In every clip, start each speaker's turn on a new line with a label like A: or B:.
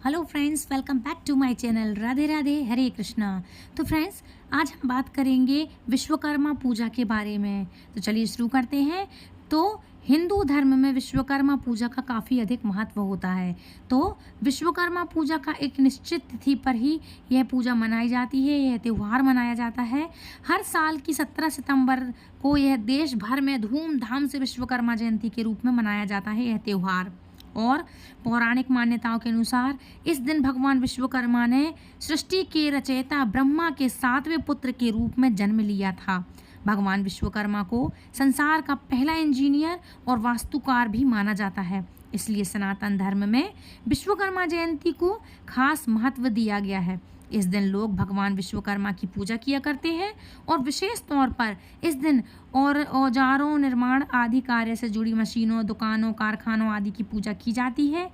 A: Hello friends, welcome back to my channel. Radhe Radhe, Hare Krishna. तो friends, आज हम बात करेंगे विश्वकर्मा पूजा के बारे में। तो चलिए शुरू करते हैं। तो हिंदू धर्म में विश्वकर्मा पूजा का काफ़ी अधिक महत्व होता है। तो विश्वकर्मा पूजा का एक निश्चित तिथि पर ही यह पूजा मनाई जाती है, यह त्यौहार मनाया जाता है। हर साल की 17 सितंबर को यह देश भर में धूमधाम से विश्वकर्मा जयंती के रूप में मनाया जाता है यह त्यौहार। और पौराणिक मान्यताओं के अनुसार इस दिन भगवान विश्वकर्मा ने सृष्टि के रचयिता ब्रह्मा के 7वें पुत्र के रूप में जन्म लिया था। भगवान विश्वकर्मा को संसार का पहला इंजीनियर और वास्तुकार भी माना जाता है। इसलिए सनातन धर्म में विश्वकर्मा जयंती को खास महत्व दिया गया है। इस दिन लोग भगवान विश्वकर्मा की पूजा किया करते हैं और विशेष तौर पर इस दिन और औजारों, निर्माण आदि कार्य से जुड़ी मशीनों, दुकानों, कारखानों आदि की पूजा की जाती है।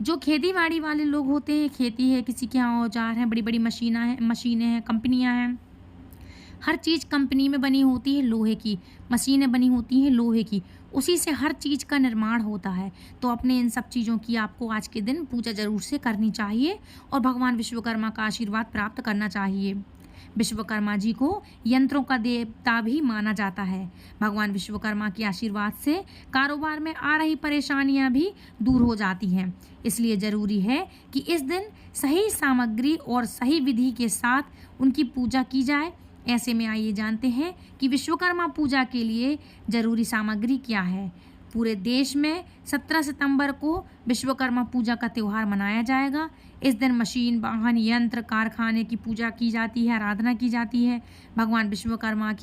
A: जो खेती बाड़ी वाले लोग होते हैं, खेती है, किसी के यहाँ औजार हैं, बड़ी बड़ी मशीनें हैं, कंपनियां हैं, हर चीज़ कंपनी में बनी होती है लोहे की, मशीनें बनी होती हैं लोहे की, उसी से हर चीज़ का निर्माण होता है। तो अपने इन सब चीज़ों की आपको आज के दिन पूजा ज़रूर से करनी चाहिए और भगवान विश्वकर्मा का आशीर्वाद प्राप्त करना चाहिए। विश्वकर्मा जी को यंत्रों का देवता भी माना जाता है। भगवान विश्वकर्मा के आशीर्वाद से कारोबार में आ रही परेशानियां भी दूर हो जाती हैं। इसलिए ज़रूरी है कि इस दिन सही सामग्री और सही विधि के साथ उनकी पूजा की जाए। ऐसे में आइए जानते हैं कि विश्वकर्मा पूजा के लिए ज़रूरी सामग्री क्या है। पूरे देश में 17 सितंबर को विश्वकर्मा पूजा का त्यौहार मनाया जाएगा। इस दिन मशीन, वाहन, यंत्र, कारखाने की पूजा की जाती है, आराधना की जाती है। भगवान विश्वकर्मा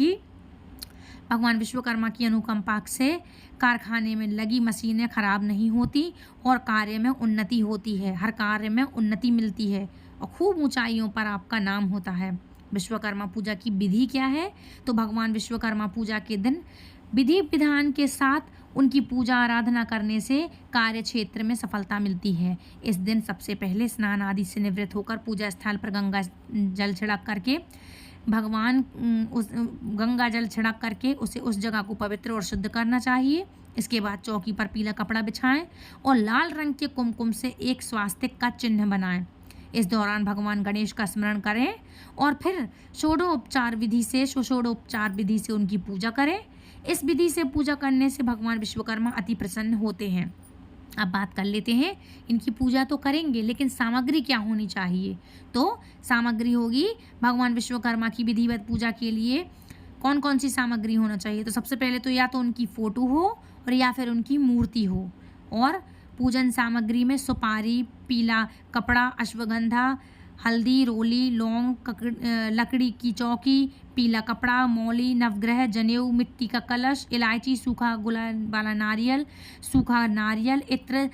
A: की अनुकंपा से कारखाने में लगी मशीनें खराब नहीं होती और कार्य में उन्नति होती है, हर कार्य में उन्नति मिलती है और खूब ऊंचाइयों पर आपका नाम होता है। विश्वकर्मा पूजा की विधि क्या है? तो भगवान विश्वकर्मा पूजा के दिन विधि विधान के साथ उनकी पूजा आराधना करने से कार्य क्षेत्र में सफलता मिलती है। इस दिन सबसे पहले स्नान आदि से निवृत्त होकर पूजा स्थल पर गंगा जल छिड़क करके उसे उस जगह को पवित्र और शुद्ध करना चाहिए। इसके बाद चौकी पर पीला कपड़ा बिछाएं और लाल रंग के कुमकुम से एक स्वास्तिक का चिन्ह बनाएं। इस दौरान भगवान गणेश का स्मरण करें और फिर षोडोपचार विधि से उनकी पूजा करें। इस विधि से पूजा करने से भगवान विश्वकर्मा अति प्रसन्न होते हैं। अब बात कर लेते हैं, इनकी पूजा तो करेंगे लेकिन सामग्री क्या होनी चाहिए। तो सामग्री होगी भगवान विश्वकर्मा की विधिवत पूजा के लिए कौन कौन सी सामग्री होना चाहिए। तो सबसे पहले तो या तो उनकी फ़ोटो हो और या फिर उनकी मूर्ति हो। और पूजन सामग्री में सुपारी, पीला कपड़ा, अश्वगंधा, हल्दी, रोली, लौंग, लकड़ी की चौकी, पीला कपड़ा, मौली, नवग्रह, जनेऊ, मिट्टी का कलश, इलायची, सूखा गुलाब वाला नारियल, सूखा नारियल, इत्र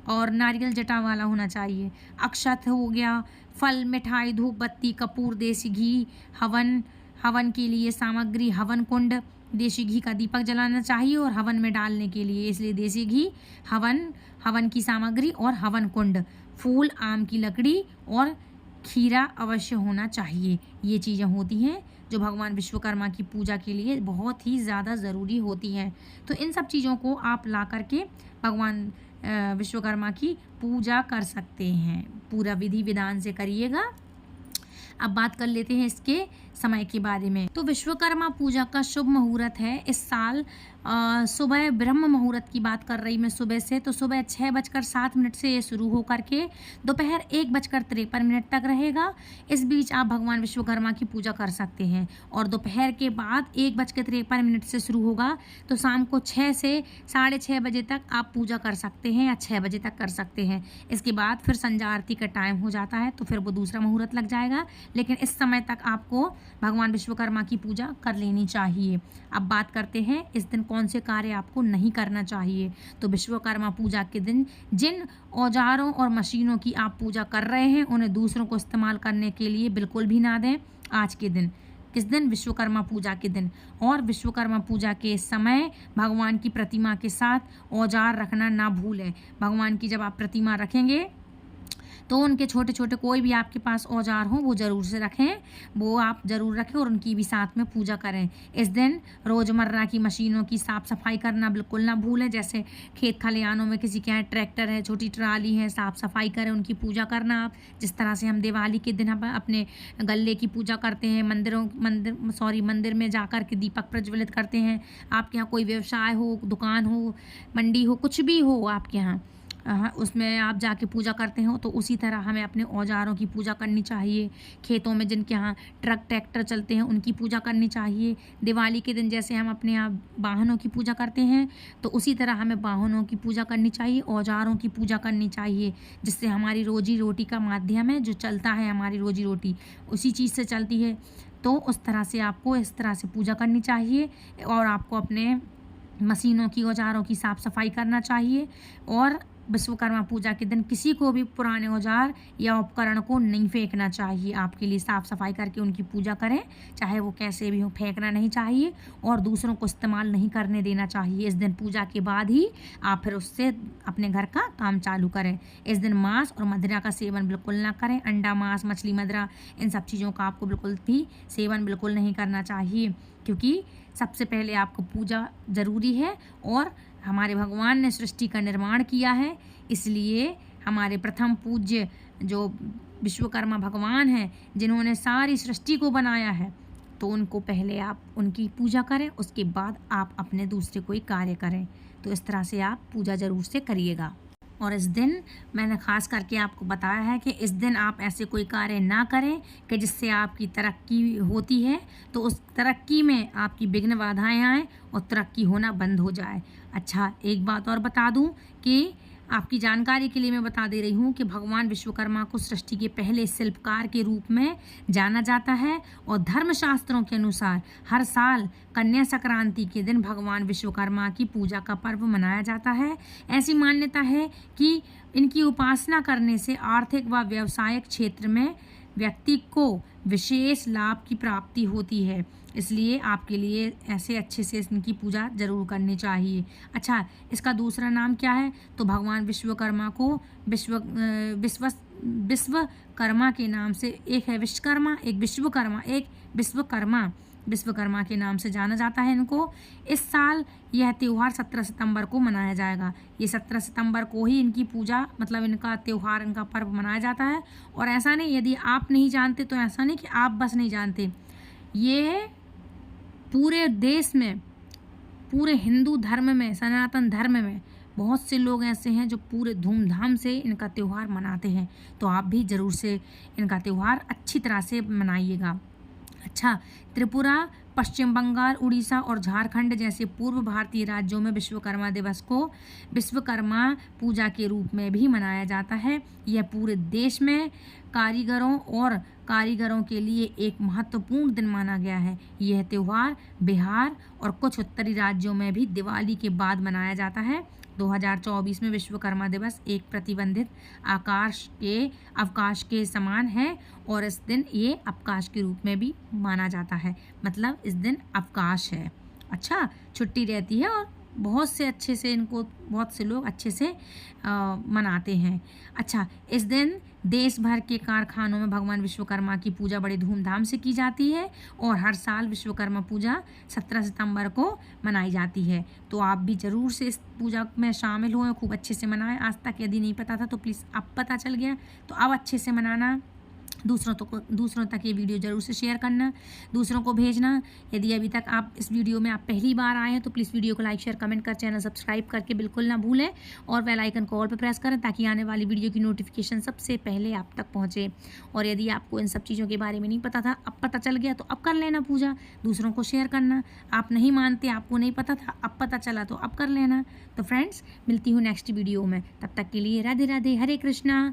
A: और नारियल जटा वाला होना चाहिए। अक्षत हो गया, फल, मिठाई, धूप बत्ती, कपूर, देसी घी, हवन के लिए सामग्री, हवन कुंड, देसी घी का दीपक जलाना चाहिए और हवन में डालने के लिए, इसलिए देसी घी, हवन की सामग्री और हवन कुंड, फूल, आम की लकड़ी और खीरा अवश्य होना चाहिए। ये चीज़ें होती हैं जो भगवान विश्वकर्मा की पूजा के लिए बहुत ही ज़्यादा ज़रूरी होती हैं। तो इन सब चीज़ों को आप ला करके भगवान विश्वकर्मा की पूजा कर सकते हैं। पूरा विधि विधान से करिएगा। अब बात कर लेते हैं इसके समय के बारे में। तो विश्वकर्मा पूजा का शुभ मुहूर्त है इस साल सुबह ब्रह्म मुहूर्त की बात कर रही मैं सुबह से। तो सुबह 6:07 से ये शुरू हो करके दोपहर 1:53 तक रहेगा। इस बीच आप भगवान विश्वकर्मा की पूजा कर सकते हैं। और दोपहर के बाद 1:53 से शुरू होगा तो शाम को 6 से 6:30 बजे तक आप पूजा कर सकते हैं या 6 बजे तक कर सकते हैं। इसके बाद फिर संध्या आरती का टाइम हो जाता है तो फिर वो दूसरा मुहूर्त लग जाएगा, लेकिन इस समय तक आपको भगवान विश्वकर्मा की पूजा कर लेनी चाहिए। अब बात करते हैं इस दिन कौन से कार्य आपको नहीं करना चाहिए। तो विश्वकर्मा पूजा के दिन जिन औजारों और मशीनों की आप पूजा कर रहे हैं उन्हें दूसरों को इस्तेमाल करने के लिए बिल्कुल भी ना दें। आज के दिन, किस दिन? विश्वकर्मा पूजा के दिन। और विश्वकर्मा पूजा के समय भगवान की प्रतिमा के साथ औजार रखना ना भूलें। भगवान की जब आप प्रतिमा रखेंगे तो उनके छोटे छोटे कोई भी आपके पास औजार हो वो ज़रूर से रखें, वो आप ज़रूर रखें और उनकी भी साथ में पूजा करें। इस दिन रोज़मर्रा की मशीनों की साफ़ सफाई करना बिल्कुल ना भूलें। जैसे खेत खलिहानों में किसी के यहाँ ट्रैक्टर है, छोटी ट्राली है, साफ़ सफाई करें, उनकी पूजा करना आप। जिस तरह से हम दिवाली के दिन हम अपने गल्ले की पूजा करते हैं, मंदिर में जाकर के दीपक प्रज्वलित करते हैं। आपके यहाँ कोई व्यवसाय हो, दुकान हो, मंडी हो, कुछ भी हो आपके यहाँ, उसमें आप जाके पूजा करते हो, तो उसी तरह हमें अपने औजारों की पूजा करनी चाहिए। खेतों में जिनके यहाँ ट्रक ट्रैक्टर चलते हैं उनकी पूजा करनी चाहिए। दिवाली के दिन जैसे हम अपने यहाँ वाहनों की पूजा करते हैं, तो उसी तरह हमें वाहनों की पूजा करनी चाहिए, औजारों की पूजा करनी चाहिए, जिससे हमारी रोजी रोटी का माध्यम है, जो चलता है हमारी रोजी रोटी उसी चीज़ से चलती है। तो उस तरह से आपको इस तरह से पूजा करनी चाहिए और आपको अपने मशीनों की, औजारों की साफ़ सफाई करना चाहिए। और विश्वकर्मा पूजा के दिन किसी को भी पुराने औजार या उपकरण को नहीं फेंकना चाहिए। आपके लिए साफ़ सफाई करके उनकी पूजा करें, चाहे वो कैसे भी हो, फेंकना नहीं चाहिए और दूसरों को इस्तेमाल नहीं करने देना चाहिए। इस दिन पूजा के बाद ही आप फिर उससे अपने घर का काम चालू करें। इस दिन मांस और मदिरा का सेवन बिल्कुल ना करें। अंडा, मांस, मछली, मदिरा, इन सब चीज़ों का आपको बिल्कुल भी सेवन बिल्कुल नहीं करना चाहिए, क्योंकि सबसे पहले आपको पूजा ज़रूरी है और हमारे भगवान ने सृष्टि का निर्माण किया है, इसलिए हमारे प्रथम पूज्य जो विश्वकर्मा भगवान हैं, जिन्होंने सारी सृष्टि को बनाया है, तो उनको पहले आप उनकी पूजा करें, उसके बाद आप अपने दूसरे कोई कार्य करें। तो इस तरह से आप पूजा ज़रूर से करिएगा। और इस दिन मैंने ख़ास करके आपको बताया है कि इस दिन आप ऐसे कोई कार्य ना करें कि जिससे आपकी तरक्की होती है तो उस तरक्की में आपकी विघ्न बाधाएं आएँ और तरक्की होना बंद हो जाए। अच्छा, एक बात और बता दूं कि आपकी जानकारी के लिए मैं बता दे रही हूँ कि भगवान विश्वकर्मा को सृष्टि के पहले शिल्पकार के रूप में जाना जाता है और धर्मशास्त्रों के अनुसार हर साल कन्या संक्रांति के दिन भगवान विश्वकर्मा की पूजा का पर्व मनाया जाता है। ऐसी मान्यता है कि इनकी उपासना करने से आर्थिक व व्यावसायिक क्षेत्र में व्यक्ति को विशेष लाभ की प्राप्ति होती है, इसलिए आपके लिए ऐसे अच्छे से इनकी पूजा ज़रूर करनी चाहिए। अच्छा, इसका दूसरा नाम क्या है? तो भगवान विश्वकर्मा को विश्वकर्मा के नाम से, एक है विश्वकर्मा, एक विश्वकर्मा, एक विश्वकर्मा के नाम से जाना जाता है इनको। इस साल यह त्यौहार 17 सितंबर को मनाया जाएगा। ये 17 सितंबर को ही इनकी पूजा, मतलब इनका त्यौहार, इनका पर्व मनाया जाता है। और ऐसा नहीं, यदि आप नहीं जानते तो ऐसा नहीं कि आप बस नहीं जानते, ये पूरे देश में, पूरे हिंदू धर्म में, सनातन धर्म में बहुत से लोग ऐसे हैं जो पूरे धूमधाम से इनका त्यौहार मनाते हैं। तो आप भी ज़रूर से इनका त्यौहार अच्छी तरह से मनाइएगा। अच्छा, त्रिपुरा, पश्चिम बंगाल, उड़ीसा और झारखंड जैसे पूर्व भारतीय राज्यों में विश्वकर्मा दिवस को विश्वकर्मा पूजा के रूप में भी मनाया जाता है। यह पूरे देश में कारीगरों के लिए एक महत्वपूर्ण दिन माना गया है। यह त्यौहार बिहार और कुछ उत्तरी राज्यों में भी दिवाली के बाद मनाया जाता है। 2024 में विश्वकर्मा दिवस एक प्रतिबंधित अवकाश के समान है और इस दिन ये अवकाश के रूप में भी माना जाता है, मतलब इस दिन अवकाश है। अच्छा, छुट्टी रहती है और बहुत से लोग अच्छे से मनाते हैं। अच्छा, इस दिन देश भर के कारखानों में भगवान विश्वकर्मा की पूजा बड़े धूमधाम से की जाती है और हर साल विश्वकर्मा पूजा 17 सितंबर को मनाई जाती है। तो आप भी ज़रूर से इस पूजा में शामिल हुए, खूब अच्छे से मनाएं। आज तक यदि नहीं पता था तो प्लीज़ अब पता चल गया, तो अब अच्छे से मनाना। दूसरों तक ये वीडियो ज़रूर से शेयर करना, दूसरों को भेजना। यदि अभी तक आप इस वीडियो में आप पहली बार आए हैं तो प्लीज़ वीडियो को लाइक, शेयर, कमेंट कर, चैनल सब्सक्राइब करके बिल्कुल ना भूलें और बेल आइकन को ऑल पे प्रेस करें ताकि आने वाली वीडियो की नोटिफिकेशन सबसे पहले आप तक पहुँचे। और यदि आपको इन सब चीज़ों के बारे में नहीं पता था, अब पता चल गया, तो अब कर लेना पूजा, दूसरों को शेयर करना। आप नहीं मानते, आपको नहीं पता था, अब पता चला तो अब कर लेना। तो फ्रेंड्स, मिलती हूँ नेक्स्ट वीडियो में, तब तक के लिए राधे राधे, हरे कृष्णा।